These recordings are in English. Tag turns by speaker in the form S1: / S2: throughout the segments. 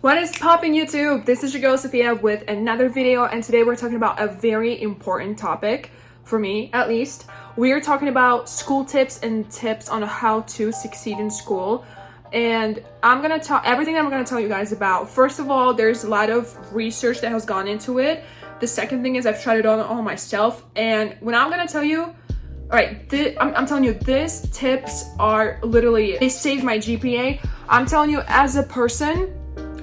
S1: What is poppin' YouTube? This is your girl Sophia with another video, and today we're talking about a very important topic, for me at least. We are talking about school tips and tips on how to succeed in school. And I'm gonna tell everything I'm gonna tell you guys about. First of all, there's a lot of research that has gone into it. The second thing is I've tried it on all myself, and when I'm gonna tell you, all right, I'm telling you, these tips are literally, they saved my GPA. I'm telling you, as a person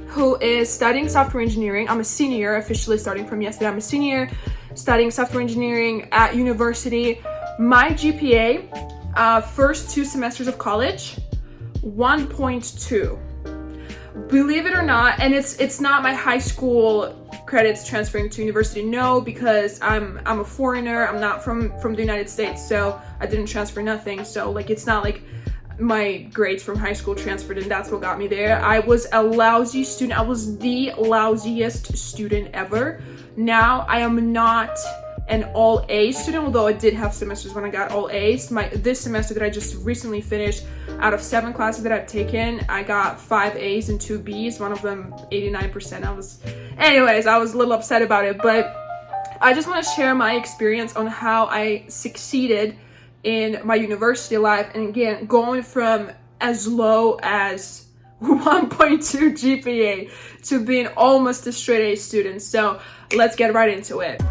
S1: who is studying software engineering, I'm a senior, officially starting from yesterday. I'm a senior studying software engineering at university. My GPA, first 2 semesters of college, 1.2. Believe it or not, and it's not my high school credits transferring to university. No, because I'm a foreigner. I'm not from the United States, so I didn't transfer nothing. So like, it's not like my grades from high school transferred and that's what got me there. I was a lousy student. I was the lousiest student ever. Now I am not an all A student, although I did have semesters when I got all A's. This semester that I just recently finished, out of 7 classes that I've taken, I got 5 A's and 2 B's, one of them 89%. I was a little upset about it, but I just want to share my experience on how I succeeded in my university life, and again, going from as low as 1.2 GPA to being almost a straight A student. So let's get right into it.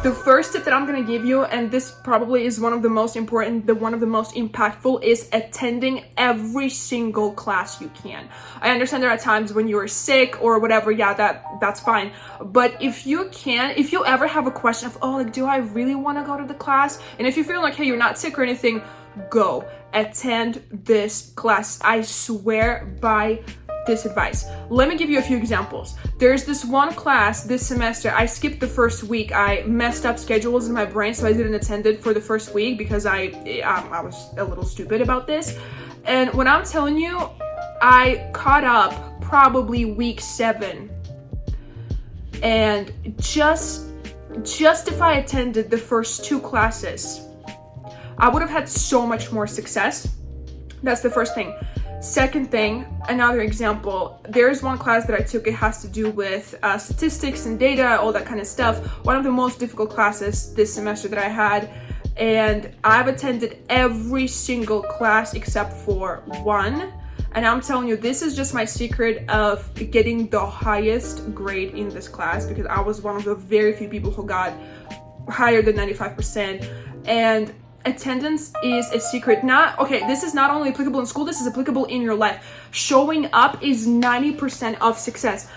S1: The first tip that I'm gonna give you, and this probably is one of the most important, one of the most impactful, is attending every single class you can. I understand there are times when you're sick or whatever, yeah, that's fine. But if you ever have a question of, oh, like, do I really wanna go to the class? And if you feel like, hey, you're not sick or anything, go attend this class. I swear by this advice. Let me give you a few examples. There's this one class this semester, I skipped the first week. I messed up schedules in my brain, so I didn't attend it for the first week because I was a little stupid about this. And when I'm telling you, I caught up probably week 7. And just if I attended the first 2 classes, I would have had so much more success. That's the first thing. Second thing, another example, there's one class that I took. It has to do with statistics and data, all that kind of stuff. One of the most difficult classes this semester that I had, and I've attended every single class except for one. And I'm telling you, this is just my secret of getting the highest grade in this class, because I was one of the very few people who got higher than 95%. And attendance is a secret. This is not only applicable in school, this is applicable in your life. Showing up is 90% of success.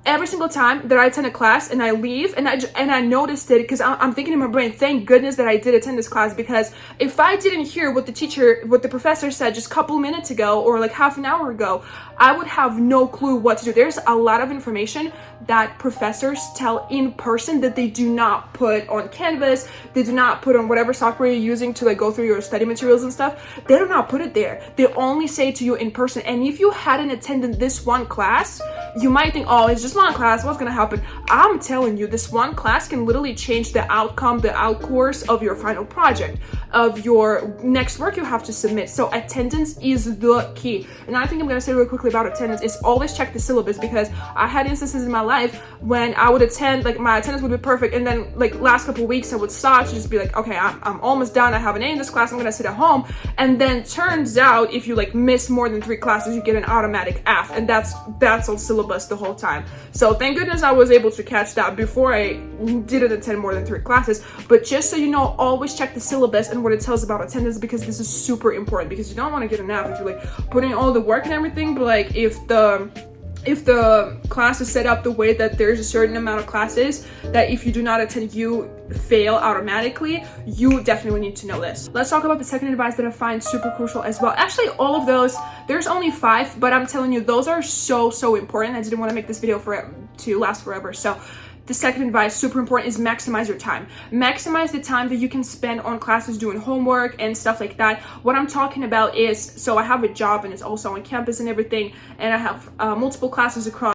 S1: Every single time that I attend a class and I leave, and I noticed it, because I'm thinking in my brain, thank goodness that I did attend this class, because if I didn't hear what the professor said just a couple minutes ago or like half an hour ago, I would have no clue what to do. There's a lot of information that professors tell in person that they do not put on Canvas, they do not put on whatever software you're using to like go through your study materials and stuff. They do not put it there. They only say it to you in person. And if you hadn't attended this one class, you might think, oh, it's just one class, what's gonna happen? I'm telling you, this one class can literally change the outcome, the outcourse of your final project, of your next work you have to submit. So attendance is the key. And I think I'm gonna say real quickly about attendance is always check the syllabus, because I had instances in my life when I would attend, like my attendance would be perfect, and then like last couple of weeks I would start to just be like, okay, I'm almost done, I have an A in this class, I'm gonna sit at home. And then turns out if you like miss more than 3 classes, you get an automatic F, and that's on syllabus the whole time. So thank goodness I was able to catch that before I didn't attend more than 3 classes. But just so you know, always check the syllabus and what it tells about attendance, because this is super important, because you don't want to get an F if you're like putting all the work and everything, but like if the class is set up the way that there's a certain amount of classes that if you do not attend, you fail automatically, you definitely need to know this. Let's talk about the second advice that I find super crucial as well. Actually, all of those, there's only 5, but I'm telling you, those are so important. I didn't want to make this video to last forever. So the second advice, super important, is maximize your time. Maximize the time that you can spend on classes doing homework and stuff like that. What I'm talking about is, so I have a job and it's also on campus and everything, and I have multiple classes across